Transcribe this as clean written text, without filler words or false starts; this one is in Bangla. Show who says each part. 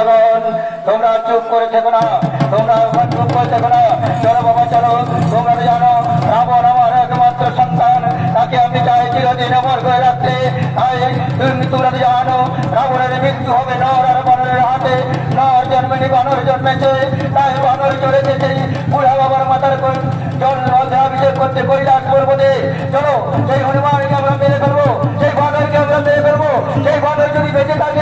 Speaker 1: জনগণ তোমরা চুপ করে থেকো না, তোমরা চুপ করে থেকো না। চলো বাবা চলো, তোমরা তো জানো রাবণ আমার একমাত্র সন্তান, তাকে আমি চাই চিরদিন অমর করে রাখতে। তাই তোমরা তো জানো রাবণের মৃত্যু হবে নর আর বানরের হাতে। নর জন্মেনি বানর জন্মেছে, তাই বানর চলেছে সেই বুড়া বাবার মাথার জল অভিষেক করতে কৈলাস পর্বতে। চলো সেই হনুমানকে আমরা মেরে ফেলবো, সেই বানরকে আমরা মেরে ফেলবো। সেই বানর যদি বেঁচে থাকে